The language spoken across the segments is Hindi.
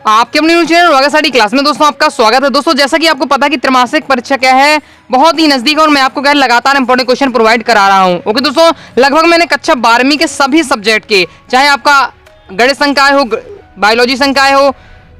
आपके अपने न्यूज़ चैनल वागासाडी क्लास में दोस्तों आपका स्वागत है। दोस्तों जैसा कि आपको पता है कि त्रैमासिक परीक्षा क्या है, बहुत ही नजदीक और मैं आपको क्या लगातार इंपॉर्टेंट क्वेश्चन प्रोवाइड करा रहा हूं। ओके दोस्तों, लगभग मैंने कक्षा 12वीं के सभी सब्जेक्ट के, चाहे आपका गणित संकाय हो, बायोलॉजी संकाय हो,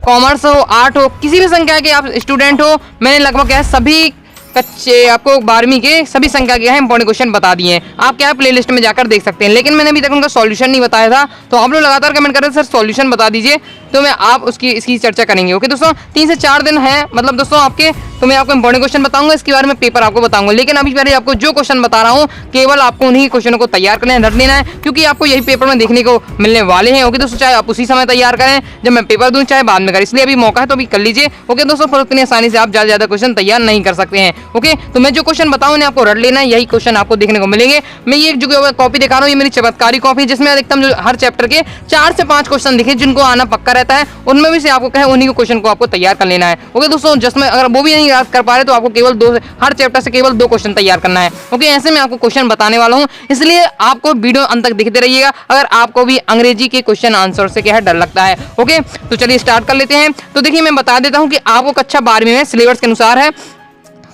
कॉमर्स हो, आर्ट हो, किसी भी संकाय के आप स्टूडेंट हो, मैंने लगभग क्या है सभी कच्चे आपको 12वीं के सभी संख्या के हैं इंपॉर्टेंट क्वेश्चन बता दिए हैं। आप क्या है प्लेलिस्ट में जाकर देख सकते हैं, लेकिन मैंने अभी तक उनका सॉल्यूशन नहीं बताया था। तो आप लोग लगातार कमेंट कर रहे थे सर सॉल्यूशन बता दीजिए, तो मैं आप इसकी चर्चा करेंगे। ओके दोस्तों, 3 से 4 दिन है मतलब दोस्तों आपके, तो मैं आपको इंपॉर्टेंट क्वेश्चन बताऊंगा, इसके बारे में पेपर आपको बताऊंगा। लेकिन अभी पहले आपको जो क्वेश्चन बता रहा हूँ केवल आपको उन्हीं क्वेश्चनों को तैयार करना है, रट लेना है, क्योंकि आपको यही पेपर में देखने को मिलने वाले हैं। ओके दोस्तों, चाहे आप उसी समय तैयार करें जब मैं पेपर दूं, चाहे बाद में करें, इसलिए अभी मौका है तो अभी कर लीजिए। ओके दोस्तों, पर उतनी आसानी से आप ज़्यादा क्वेश्चन तैयार नहीं कर सकते हैं। ओके, तो मैं जो क्वेश्चन बताऊं उन्हें आपको रट लेना है, यही क्वेश्चन आपको देखने को मिलेंगे। मैं ये जो कॉपी दिखा रहा हूँ ये मेरी चमत्कारी कॉपी, जिसमें अधिकतम जो हर चैप्टर के 4 से 5 क्वेश्चन दिखे जिनको आना पक्का रहता है, उनमें भी से आपको कहे उन्हीं क्वेश्चन को आपको तैयार कर लेना है। ओके दोस्तों, जिसमें अगर वो भी नहीं याद कर पा रहे तो आपको केवल हर चैप्टर से केवल 2 क्वेश्चन तैयार करना है। ओके, ऐसे में आपको क्वेश्चन बताने वाला हूँ, इसलिए आपको वीडियो अंत तक देखते रहिएगा अगर आपको भी अंग्रेजी के क्वेश्चन आंसर से क्या है डर लगता है। ओके, तो चलिए स्टार्ट कर लेते हैं। तो देखिए मैं बता देता हूँ कि आपको कक्षा 12वीं में सिलेबस के अनुसार है,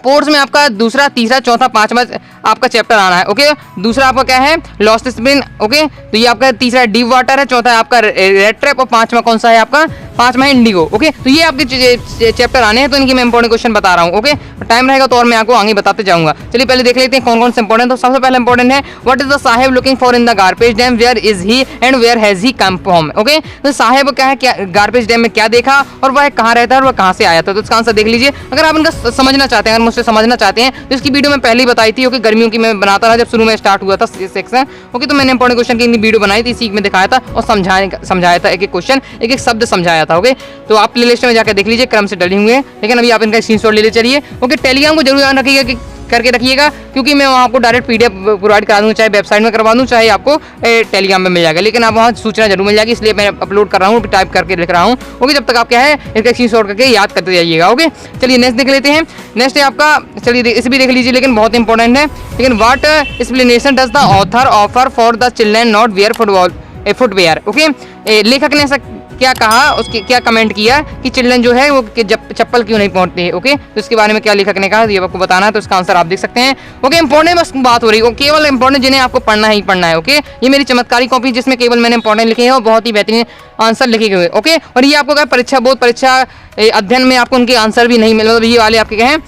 पोर्ट्स में आपका दूसरा, तीसरा, चौथा, 5वां आपका चैप्टर आना है। ओके, दूसरा आपका क्या है लॉस्ट स्पिन। ओके, तो ये आपका तीसरा डीप वाटर है, चौथा आपका रेड ट्रैप और 5वां कौन सा है आपका 5वां है इंडिगो। ओके, तो ये आपके चैप्टर आने हैं, तो इनकी मैं इंपॉर्टेंट क्वेश्चन बता रहा हूँ। ओके, टाइम रहेगा तो और मैं आपको आगे बताते जाऊंगा। चलिए पहले देख लेते हैं कौन कौन से इंपॉर्टेंट। तो सबसे पहले इंपॉर्टेंट है what is the Saheb looking for in the garbage dump, where is he and where has he come from. Okay, तो साहेब क्या है, क्या गार्बेज डैम में क्या देखा और वह कहाँ रहता है और वह कहाँ से आया था, तो इसका आंसर देख लीजिए। अगर आप इनका समझना चाहते हैं, अगर मुझसे समझना चाहते हैं तो इसकी वीडियो मैं पहले ही बताई थी। ओके, गर्मियों की मैं बनाता था जब शुरू में स्टार्ट हुआ था सेक्शन। ओके, तो मैंने इंपॉर्टेंट क्वेश्चन की वीडियो बनाई थी, इसी में दिखाया था और समझाया था, एक एक क्वेश्चन एक एक शब्द समझाया था। ओके, तो आप प्लेलिस्ट में जाकर देख लीजिए, क्रम से डले हुए हैं, लेकिन अभी आप इनका स्क्रीनशॉट ले चलिए। ओके, टेलीग्राम को जरूर ध्यान रखिएगा कि करके रखिएगा, क्योंकि मैं वहाँ आपको डायरेक्ट PDF प्रोवाइड करा दूँ, चाहे वेबसाइट में करवा दूँ, चाहे आपको टेलीग्राम में मिल जाएगा, लेकिन आप वहाँ सूचना जरूर मिल जाएगी, इसलिए मैं अपलोड कर रहा हूँ, टाइप करके लिख रहा हूँ। ओके, जब तक आप क्या है इसका स्क्रीनशॉट करके याद करते जाइएगा। ओके, चलिए नेक्स्ट देख लेते हैं। नेक्स्ट है आपका, चलिए इसे भी देख लीजिए, लेकिन बहुत इंपॉर्टेंट है। लेकिन what explanation does the author offer for the children not where footwear. Okay, लेखक ने ऐसा क्या कहा, उसके क्या कमेंट किया कि चिल्ड्रन जो है वो चप्पल क्यों नहीं पहनते हैं। ओके, तो इसके बारे में क्या लेखक ने कहा ये आपको बताना है, तो इसका आंसर आप देख सकते हैं। ओके, इंपॉर्टेंट बस बात हो रही है, केवल इंपॉर्टेंट जिन्हें आपको पढ़ना ही पढ़ना है। ओके, ये मेरी चमत्कारी कॉपी जिसमें केवल मैंने इंपॉर्टेंट लिखे हैं और बहुत ही बेहतरीन आंसर लिखे हुए। ओके, और ये आपको क्या परीक्षा बोर्ड परीक्षा अध्ययन में आपको उनके आंसर भी नहीं मिले, मतलब ये वाले आपके क्या है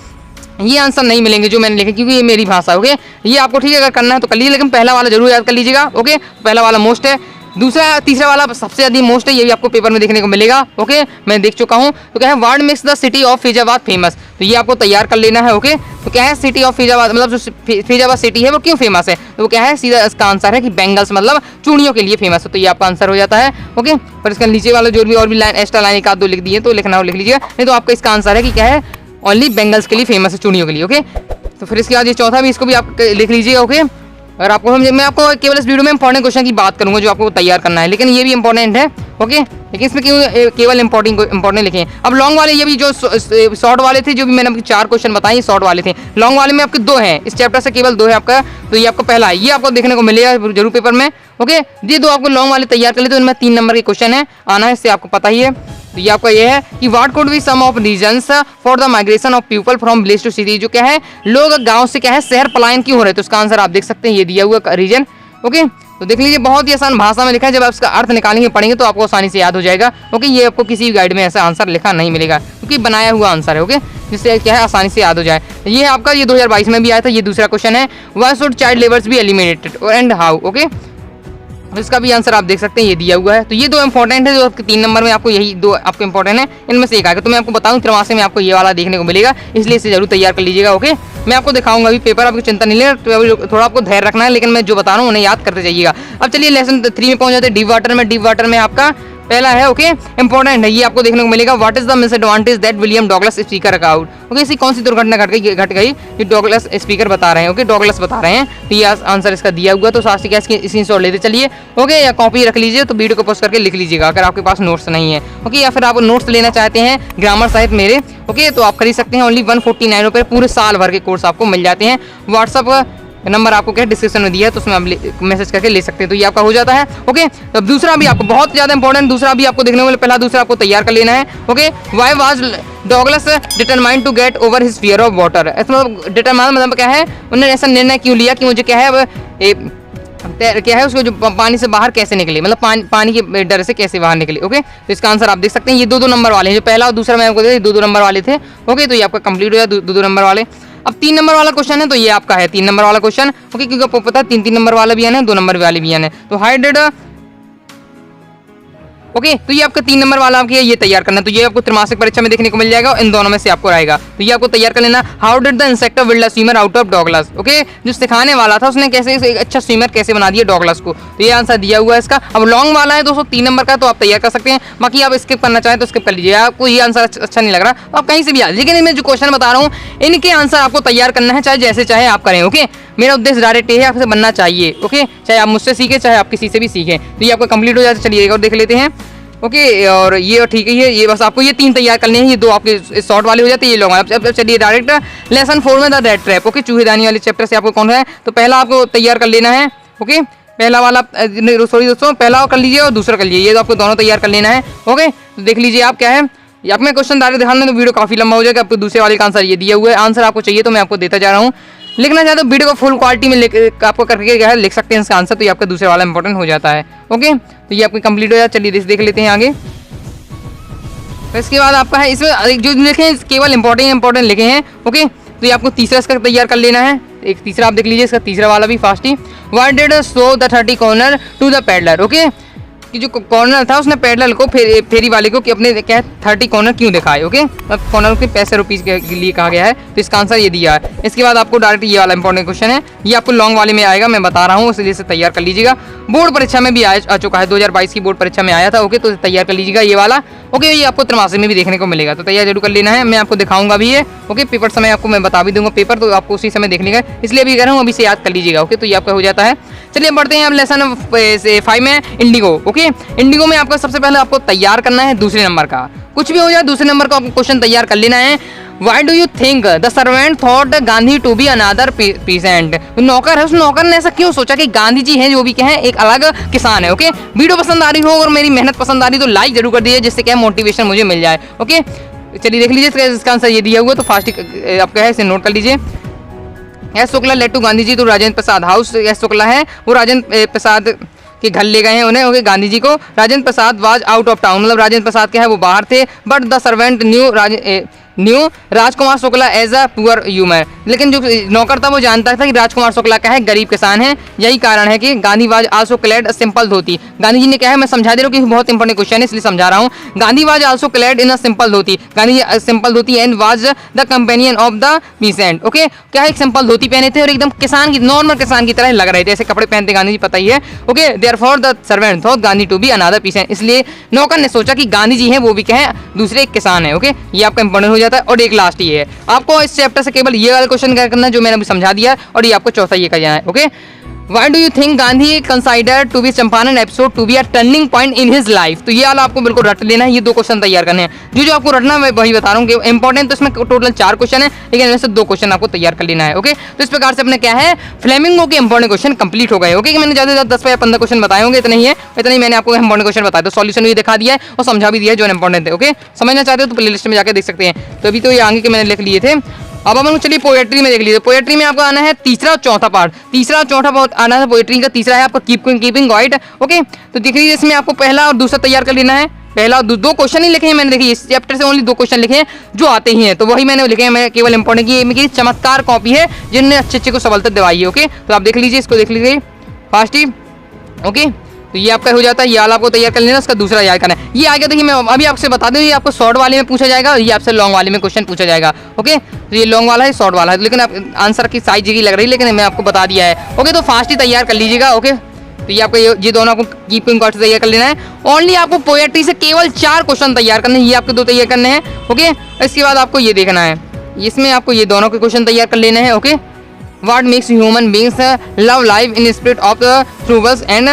ये आंसर नहीं मिलेंगे जो मैंने लिखे, क्योंकि ये मेरी भाषा। ओके, ये आपको ठीक है अगर करना है तो कर लीजिए, लेकिन पहला वाला जरूर याद कर लीजिएगा। ओके, पहला वाला मोस्ट है, दूसरा तीसरा वाला सबसे ज्यादा मोस्ट है, ये भी आपको पेपर में देखने को मिलेगा। ओके, मैं देख चुका हूँ। तो क्या है word makes the city of Faizabad famous, तो ये आपको तैयार कर लेना है। ओके, तो क्या है सिटी ऑफ फैजाबाद, मतलब जो फैजाबाद सिटी है वो क्यों फेमस है, तो वो क्या है सीधा इसका आंसर है कि बेंगल्स मतलब चूड़ियों के लिए फेमस है, तो ये आपका आंसर हो जाता है। ओके, पर इसका नीचे वाला जो भी और भी लाइन एक्स्ट्रा लाइन एक आध दो लिख दिए तो लिखना हो लिख लीजिएगा, नहीं तो आपका इसका आंसर है कि क्या है ओनली बेंगल्स के लिए फेमस है, चूड़ियों के लिए। ओके, तो फिर इसके बाद ये चौथा भी इसको भी आप लिख लीजिएगा। ओके, अगर आपको मैं आपको केवल इस वीडियो में इंपॉर्टेंट क्वेश्चन की बात करूंगा जो आपको तैयार करना है, लेकिन ये भी इंपॉर्टेंट है। ओके, लेकिन इसमें क्यों केवल इंपॉर्टेंट लिखे हैं। अब लॉन्ग वाले ये भी जो शॉर्ट वाले थे, जो भी मैंने आपको 4 क्वेश्चन बताए शॉर्ट वाले थे, लॉन्ग वाले में आपके 2 हैं, इस चैप्टर से केवल 2 है आपका, तो ये आपको पहला है, ये आपको देखने को मिलेगा जरूर पेपर में। ओके, ये 2 आपको लॉन्ग वाले तैयार कर ले, तो इनमें 3 नंबर के क्वेश्चन है आना है, इससे आपको पता ही है। तो ये आपका ये है कि what could be some of reasons for the migration of people from village to city, जो क्या है लोग गांव से क्या है शहर पलायन क्यों हो रहे हैं, तो इसका आंसर आप देख सकते हैं, ये दिया हुआ रीजन। ओके, तो देख लीजिए बहुत ही आसान भाषा में लिखा है, जब आप इसका अर्थ निकालेंगे पढ़ेंगे तो आपको आसानी से याद हो जाएगा। ओके, ये आपको किसी भी गाइड में ऐसा आंसर लिखा नहीं मिलेगा, क्योंकि बनाया हुआ आंसर है। ओके, जिससे क्या है आसानी से याद हो जाए। ये आपका ये 2022 में भी आया था, ये दूसरा क्वेश्चन है why should child labours be eliminated and how. Okay, इसका भी आंसर आप देख सकते हैं, ये दिया हुआ है। तो ये 2 इंपॉर्टेंट है, जो 3 नंबर में आपको यही 2 आपको इंपॉर्टेंट है, इनमें से एक आएगा। तो मैं आपको बताऊं त्रैमासिक में आपको ये वाला देखने को मिलेगा, इसलिए इसे जरूर तैयार कर लीजिएगा। ओके, मैं आपको दिखाऊंगा अभी पेपर, आपकी चिंता नहीं लेना, तो थोड़ा आपको धैर्य रखना है, लेकिन मैं जो बता रहा हूँ उन्हें याद करते जाइएगा। अब चलिए लेसन 3 में पहुंच जाते हैं, डीप वाटर में आपका पहला है। ओके, इंपॉर्टेंट है, ये आपको देखने को मिलेगा what is the disadvantage that William Douglas speaker account. Okay, ऐसी कौन सी दुर्घटना घट गई ये डॉगलस स्पीकर बता रहे हैं। ओके, डॉगलस बता रहे हैं, तो ये आंसर इसका दिया हुआ, तो साथ क्या इसकी शॉट लेते चलिए। ओके, या कॉपी रख लीजिए, तो वीडियो को पोस्ट करके लिख लीजिएगा अगर आपके पास नोट्स नहीं है। ओके, या फिर आप नोट्स लेना चाहते हैं ग्रामर सहित मेरे, ओके, तो आप खरीद सकते हैं, ओनली 149 रुपये, पूरे साल भर के कोर्स आपको मिल जाते हैं। व्हाट्सअप नंबर आपको क्या डिस्क्रिप्शन में दिया है, तो उसमें आप मैसेज करके ले सकते हैं। तो ये आपका हो जाता है। ओके, तो अब दूसरा भी आपको बहुत ज़्यादा इंपॉर्टेंट, दूसरा भी आपको देखने को मिले, पहला दूसरा आपको तैयार कर लेना है। Okay, why was Douglas determined to get over his fear of water. मतलब डिटरमाइंड मतलब क्या है, उन्होंने ऐसा निर्णय क्यों लिया कि मुझे क्या है अब क्या है उसको जो पानी से बाहर कैसे निकले, मतलब पानी के डर से कैसे बाहर निकले। ओके, तो इसका आंसर आप देख सकते हैं, ये 2-2 नंबर वाले हैं, जो पहला और दूसरा मैं आपको 2-2 नंबर वाले थे। ओके, तो ये आपका कंप्लीट हो जाए 2-2 नंबर वाले। अब 3 नंबर वाला क्वेश्चन है, तो ये आपका है 3 नंबर वाला क्वेश्चन। ओके, क्योंकि आपको पता है 3-3 नंबर वाला भी है, 2 नंबर वाले भी है। तो हाउ डिड ओके, तो ये आपका 3 नंबर वाला आपके ये तैयार करना है। तो ये आपको त्रैमासिक परीक्षा में देखने को मिल जाएगा, इन दोनों में से आपको रहेगा। तो ये आपको तैयार कर लेना। How did the instructor build a swimmer out of Douglas. Okay, जो सिखाने वाला था उसने कैसे एक अच्छा स्विमर कैसे बना दिया डॉगलस को, तो ये आंसर दिया हुआ है इसका। अब लॉन्ग वाला है दोस्तों 3 नंबर का, तो आप तैयार कर सकते हैं, बाकी आप स्किप करना चाहें तो स्किप कर लीजिए। आपको ये आंसर अच्छा नहीं लग रहा तो आप कहीं से भी आ, लेकिन मैं जो क्वेश्चन बता रहा हूँ इनके आंसर आपको तैयार करना है, चाहे जैसे चाहे आप करें। ओके, मेरा उद्देश्य डायरेक्ट ये है, आपसे बनना चाहिए। ओके, चाहे आप मुझसे सीखें चाहे आप किसी से भी सीखें। तो ये आपका कंप्लीट हो जाता है। चलिए और देख लेते हैं। ओके, और ये ठीक है, ये बस आपको ये 3 तैयार करने हैं, ये 2 आपके शॉर्ट वाले हो जाते हैं, ये लॉन्ग वाले। अब चलिए डायरेक्ट लेसन 4 में द रेड ट्रैप। ओके, चूहेदानी वाले चैप्टर से आपको कौन है, तो पहला आपको तैयार कर लेना है। ओके, पहला वाला सॉरी दोस्तों, पहला कर लीजिए और दूसरा कर लीजिए, ये तो आपको दोनों तैयार कर लेना है। ओके, तो देख लीजिए आप क्या है, आप मैं क्वेश्चन डायरेक्ट दिखाना तो वीडियो काफी लंबा हो जाएगा। आपको दूसरे वाले का आंसर ये दिया हुआ है, आंसर आपको चाहिए तो मैं आपको देता जा रहा हूँ। लिखना चाहते हो वीडियो को फुल क्वालिटी में आपको करके क्या है लिख सकते हैं इसका आंसर, तो ये आपका दूसरे वाला इंपॉर्टेंट हो जाता है। ओके, तो ये आपको कंप्लीट हो जाता है। चलिए देख लेते हैं आगे। तो इसके बाद आपका है, इसमें जो लिखे हैं केवल इंपॉर्टेंट लिखे हैं। ओके, तो ये आपको तीसरा इसका तैयार कर लेना है। एक तीसरा आप देख लीजिए, इसका तीसरा वाला भी फास्ट ही। What did show the 30 kronor to the peddler. Okay, कि जो कॉर्नर था उसने पेडलर को फेरी वाले को कि अपने क्या 30 कॉर्नर क्यों दिखाए। ओके, कॉर्नर के पैसे रुपीज़ के लिए कहा गया है, तो इसका आंसर ये दिया है। इसके बाद आपको डायरेक्ट ये वाला इंपॉर्टेंट क्वेश्चन है, ये आपको लॉन्ग वाले में आएगा, मैं बता रहा हूँ, इसलिए से तैयार कर लीजिएगा। बोर्ड परीक्षा में भी आ चुका है, 2022 की बोर्ड परीक्षा में आया था। ओके, तो तैयार कर लीजिएगा ये वाला। ओके, ये आपको त्रैमासिक में भी देखने को मिलेगा, तो तैयार जरूर कर लेना है। मैं आपको दिखाऊंगा भी है। ओके, पेपर समय आपको मैं बता भी दूंगा पेपर, तो आपको उसी समय देख लेगा, इसलिए अभी कह रहा हूँ अभी से याद कर लीजिएगा। ओके, तो ये आपका हो जाता है। चलिए बढ़ते हैं अब लेसन 5 में इंडिगो। ओके, इंडिगो में आपका सबसे पहले आपको तैयार करना है दूसरे नंबर का, कुछ भी हो जाए दूसरे नंबर का आपको क्वेश्चन तैयार कर लेना है। Why do you think the servant thought Gandhi to be another peasant? नौकर है, उस नौकर ने ऐसा क्यों सोचा कि गांधी जी हैं जो भी क्या है एक अलग किसान है। ओके, वीडियो पसंद आ रही हो और मेरी मेहनत पसंद आ रही तो लाइक जरूर कर दीजिए, जिससे क्या मोटिवेशन मुझे मिल जाए। ओके, चलिए देख लीजिए इसका आंसर ये दिया हुआ, तो फास्ट आपका है इसे नोट कर लीजिए। S Shukla led to Gandhi ji to Rajendra Prasad house. S Shukla है वो राजेंद्र प्रसाद के घर ले गए हैं उन्हें। ओके, गांधी जी को। Rajendra Prasad was out of town, मतलब राजेंद्र प्रसाद क्या है वो बाहर थे। But the servant knew Rajkumar Shukla as a poor yeoman, लेकिन जो नौकर था वो जानता था कि राजकुमार शुक्ला क्या है गरीब किसान है। यही कारण है कि Gandhi was also called simple dhoti. Gandhi ji ने क्या है, मैं समझा दे रहा हूँ कि बहुत इंपॉर्टेंट क्वेश्चन है इसलिए समझा रहा हूँ। Gandhi was also clad in a simple dhoti, Gandhi ji simple dhoti and was the companion of the peasant. Okay, क्या है एक सिंपल धोती पहने थे और एकदम किसान की नॉर्मल किसान की तरह लग रहे थे, ऐसे कपड़े पहनते गांधी जी पता ही है। Okay, therefore the servant thought Gandhi to be another peasant, इसलिए नौकर ने सोचा कि गांधी जी हैं वो भी क्या है दूसरे किसान है। ओके, ये आपका इंपॉर्टेंट हो जाता है। और एक लास्ट ये है, आपको इस चैप्टर से केवल ये वाला क्वेश्चन करना है जो मैंने अभी समझा दिया, और ये आपको चौथा ये करना है। Okay, Why do you think Gandhi consider to be Champaran episode to be a turning point in his life. तो ये वाला आपको बिल्कुल रट लेना है, ये 2 क्वेश्चन तैयार करने हैं। जो आपको रटना है वही बता रहा हूँ कि इंपॉर्टेंट, तो इसमें टोटल 4 क्वेश्चन है, लेकिन इनमें से 2 क्वेश्चन आपको तैयार कर लेना है। ओके, तो इस प्रकार से अपने क्या है फ्लेमिंगो के इंपॉर्टेंट क्वेश्चन कंप्लीट हो गए। ओके, मैंने ज़्यादा 10 या 15 क्वेश्चन बताए होंगे, इतना ही है, इतना ही मैंने आपको इंपॉर्टेंट क्वेश्चन बताया, तो सॉल्यूशन भी दिखा दिया है और समझा भी दिया है जो इंपॉर्टेंट है। ओके, समझना चाहते हो तो प्लेलिस्ट में जाकर देख सकते हैं। तो अभी तो ये आगे के मैंने लिख लिए थे। अब हम चलिए पोएट्री में देख लीजिए। पोएट्री में आपको आना है तीसरा और चौथा पार्ट। तीसरा और चौथा पार्ट आना है पोएट्री का। तीसरा है आपका कीपिंग क्वाइट। ओके, तो देख लीजिए इसमें आपको पहला और दूसरा तैयार कर लेना है। पहला 2 क्वेश्चन ही लिखे हैं मैंने, देखिए इस चैप्टर से ओनली 2 क्वेश्चन लिखे हैं जो आते ही हैं, तो वही मैंने लिखे हैं। मैं केवल इंपॉर्टेंट की मेरी चमत्कार कॉपी है जिनने अच्छे को सफलता दिवाई है। ओके, तो आप देख लीजिए, इसको देख लीजिए फास्ट ही। ओके, तो ये आपका हो जाता है, ये वाला आपको तैयार कर लेना, उसका दूसरा याद करना है। ये आ गया, देखिए मैं अभी आपसे बता दूं, ये आपको शॉर्ट वाले में पूछा जाएगा और ये आपसे लॉन्ग वाले में क्वेश्चन पूछा जाएगा। ओके, तो ये लॉन्ग वाला है, शॉर्ट वाला है, लेकिन आप आंसर की साइज जगह लग रही है, लेकिन मैं आपको बता दिया है। ओके, तो फास्ट ही तैयार कर लीजिएगा। ओके, तो ये आपको ये दोनों आपको कीपिंग क्वाइट तैयार कर लेना है। ओनली आपको पोएट्री से केवल 4 क्वेश्चन तैयार करने हैं, ये आपके 2 तैयार करने हैं। ओके, इसके बाद आपको ये देखना है, इसमें आपको ये दोनों के क्वेश्चन तैयार कर लेने हैं। Okay, what makes human beings love life in spirit of troubles and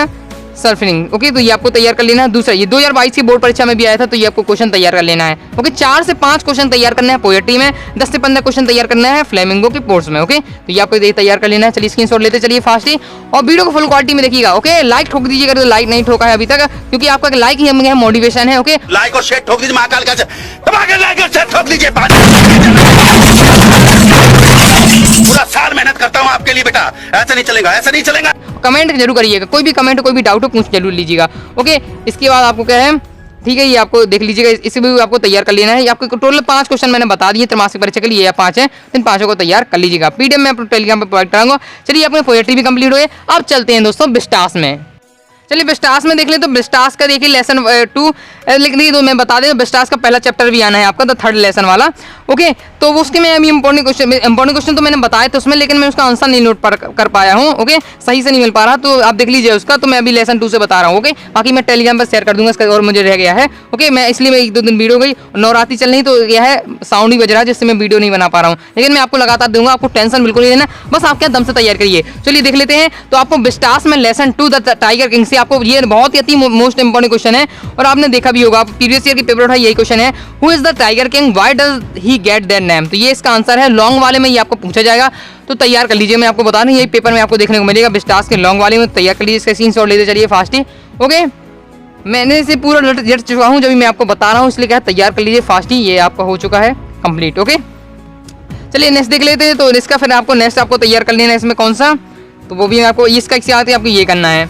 suffering. Okay, तो ये आपको तैयार कर लेना है। दूसरा ये 2022 की बोर्ड परीक्षा में भी आया था, तो ये आपको क्वेश्चन तैयार कर लेना है। ओके, 4 से 5 क्वेश्चन तैयार करना है पोएट्री में, 10 से 15 क्वेश्चन तैयार करना है फ्लेमिंगो की पोर्ट्स में। ओके, तो ये आपको ये तैयार कर लेना है। चलिए स्क्रीनशॉट लेते चलिए फास्टली और वीडियो को फुल क्वालिटी में देखिएगा। ओके, लाइक ठोक दीजिएगा, तो लाइक नहीं ठोका है अभी तक, क्योंकि आपका लाइक ही हमें मोटिवेशन है। ओके, लाइक और शेयर ठोक दीजिए, महाकाल का लाइक और शेयर ठोक दीजिए। पूरा साल मेहनत करता हूँ आपके लिए बेटा, ऐसा नहीं चलेगा, ऐसा नहीं चलेगा। कमेंट जरूर करिएगा, कोई भी कमेंट कोई भी डाउट हो पूछ जरूर लीजिएगा। ओके, इसके बाद आपको क्या है, ठीक है, ये आपको देख लीजिएगा, इसे भी आपको तैयार कर लेना है। ये आपको टोटल 5 क्वेश्चन मैंने बता दिए त्रैमासिक परीक्षा के लिए, या 5 है, तो इन 5 को तैयार कर लीजिएगा। पीडीएफ में अपने टेलीग्राम पर प्रोवाइड कराऊंगा। चलिए, अपने पोएट्री भी कंप्लीट हुए, अब चलते हैं दोस्तों बिस्टास में। चलिए बिस्टास में देख ले, तो बिस्टास का देखिए लेसन 2 लिख दी, तो मैं बता दें बिस्टास का पहला चैप्टर भी आना है आपका, द 3rd लेसन वाला। ओके, तो उसके में अभी इंपॉर्टेंट क्वेश्चन तो मैंने बताया था उसमें, लेकिन मैं उसका आंसर नहीं नोट कर पाया हूँ। ओके, सही से नहीं मिल पा रहा, तो आप देख लीजिए उसका। तो मैं अभी लेसन 2 से बता रहा हूँ। ओके, बाकी मैं टेलीग्राम पर शेयर कर दूंगा इसका, और मुझे रह गया है। ओके, मैं इसलिए मैं 1-2 दिन वीडियो गई, नवरात्रि चल रही, तो यह है साउंड ही बज रहा है, जिससे मैं वीडियो नहीं बना पा रहा हूँ, लेकिन मैं आपको लगातार दूंगा। आपको टेंशन बिल्कुल नहीं लेना, बस आप क्या दम से तैयार करिए। चलिए देख लेते हैं। तो आपको बिस्टास में लेसन 2 द टाइगर किंग से आपको ये बहुत अति मोस्ट इंपॉर्टेंट क्वेश्चन है, और आपने देखा भी होगा, प्रीवियस ईयर की पेपर उठा यही क्वेश्चन है, who is the tiger king, why does he get their name. तो ये इसका आंसर है, लॉन्ग वाले में ये आपको पूछा जाएगा, तो तैयार कर लीजिए। मैं आपको बता रहा हूं, यही पेपर में आपको देखने को मिलेगा, बिस्टास के लॉन्ग वाले में तैयार कर लीजिए। इसका स्क्रीनशॉट लेते चलिए फास्टली। ओके, मैंने इसे पूरा जट चुका हूँ, जब मैं आपको बता रहा हूँ, इसलिए क्या तैयार कर लीजिए फास्टली। ये आपका हो चुका है कंप्लीट। ओके, चलिए नेक्स्ट देख लेते हैं। तो इसका फिर आपको नेक्स्ट आपको तैयार कर लेना है, इसमें कौन सा, तो वो भी आपको इसका इससे आते आपको ये करना है।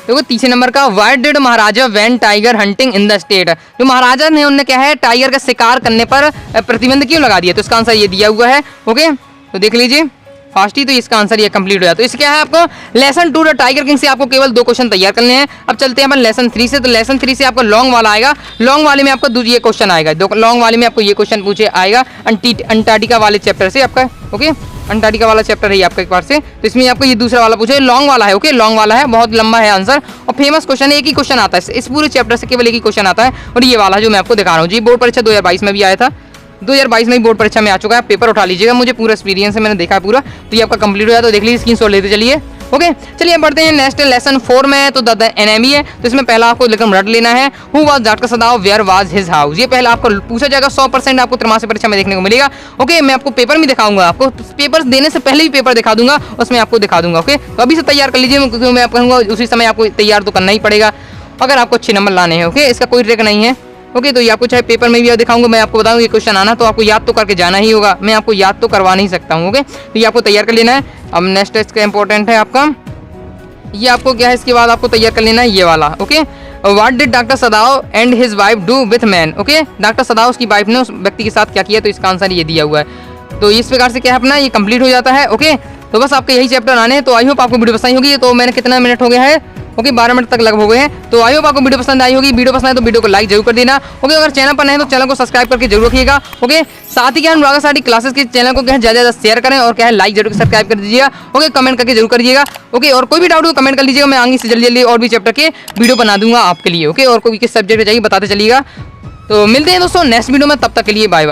देखो तीसरे नंबर का, why did Maharaja ban tiger hunting in the state. जो महाराजा ने उन्होंने क्या है, टाइगर का शिकार करने पर प्रतिबंध क्यों लगा दिया, तो इसका आंसर ये दिया हुआ है। ओके, तो देख लीजिए फास्ट ही, तो इसका आंसर ये कंप्लीट हो जाता है। तो इससे क्या है, आपको लेसन 2 द टाइगर किंग से आपको केवल 2 क्वेश्चन तैयार करने हैं। अब चलते हैं अपन लेसन 3 से। तो लेसन 3 से आपको लॉन्ग वाला आएगा, लॉन्ग वाले में आपको ये क्वेश्चन आएगा, लॉन्ग वाले में आपको ये क्वेश्चन पूछे आएगा अंटार्कटिका वाले चैप्टर से आपका। ओके, अंटार्कटिका वाला चैप्टर है आपका एक बार से, तो इसमें आपको ये दूसरा वाला पूछे, लॉन्ग वाला है। ओके, लॉन्ग वाला है, बहुत लंबा है आंसर, और फेमस क्वेश्चन है, एक ही क्वेश्चन आता है इस पूरे चैप्टर से, केवल एक ही क्वेश्चन आता है, और ये वाला जो मैं आपको दिखा रहा हूँ जी, बोर्ड परीक्षा 2022 में भी आया था, 2022 में बोर्ड परीक्षा में आ चुका है। पेपर उठा लीजिएगा, मुझे पूरा एक्सपीरियंस है, मैंने देखा है पूरा, तो ये आपका कंप्लीट हो जाए। तो देख लीजिए, स्क्रीनशॉट लेते चलिए। ओके, चलिए बढ़ते हैं नेक्स्ट लेसन 4 में। तो द एनेमी है, तो इसमें पहला आपको लेकर रट लेना है, who was doctor Sadao, where was his house. ये पहला आपको पूछा जाएगा, 100% आपको त्रैमासिक परीक्षा में देखने को मिलेगा। ओके, मैं आपको पेपर में दिखाऊंगा, आपको पेपर देने से पहले भी पेपर दिखा दूंगा, उसमें आपको दिखा दूंगा। ओके, तो अभी से तैयार कर लीजिए, क्योंकि मैं आपको कहूँगा उसी समय आपको तैयार तो करना ही पड़ेगा, अगर आपको अच्छे नंबर लाने हैं। ओके, इसका कोई ट्रिक नहीं है। ओके, तो ये आपको चाहे पेपर में भी दिखाऊंगा, मैं आपको बताऊंगा ये क्वेश्चन आना, तो आपको याद तो करके जाना ही होगा, मैं आपको याद तो करवा नहीं सकता हूँ। ओके, तो ये आपको तैयार कर लेना है। अब नेक्स्ट इसका इंपॉर्टेंट है आपका, ये आपको क्या है, इसके बाद आपको तैयार कर लेना है ये वाला। Okay, what did doctor सदाव and his wife do with man. Okay, doctor सदाव उसकी वाइफ ने उस व्यक्ति के साथ क्या किया, तो इसका आंसर ये दिया हुआ है। तो इस प्रकार से क्या है अपना ये कंप्लीट हो जाता है। ओके, तो बस आपके यही चैप्टर आने हैं। तो आई होप आपको वीडियो पसंद होगी। तो मैंने कितना मिनट हो गया है, ओके 12 मिनट तक लगभग हो गए हैं। तो आई होप आपको वीडियो पसंद आई होगी। वीडियो पसंद आए तो वीडियो को लाइक जरूर कर देना। ओके, अगर चैनल पर नए हैं तो चैनल को सब्सक्राइब करके जरूर रखिएगा। ओके, साथ ही क्या अनुरागा साड़ी क्लासेस के चैनल को क्या ज़्यादा शेयर करें, और क्या है लाइक जरूर सब्सक्राइब कर दीजिएगा। ओके, कमेंट करके जरूर करिएगा। ओके, और कोई भी डाउट हो कमेंट कर लीजिएगा, मैं आगे से जल्दी जल्दी और भी चैप्टर के वीडियो बना दूंगा आपके लिए। ओके, और कोई किस सब्जेक्ट में चाहिए बताते चलिएगा। तो मिलते हैं दोस्तों नेक्स्ट वीडियो में, तब तक के लिए बाय बाय।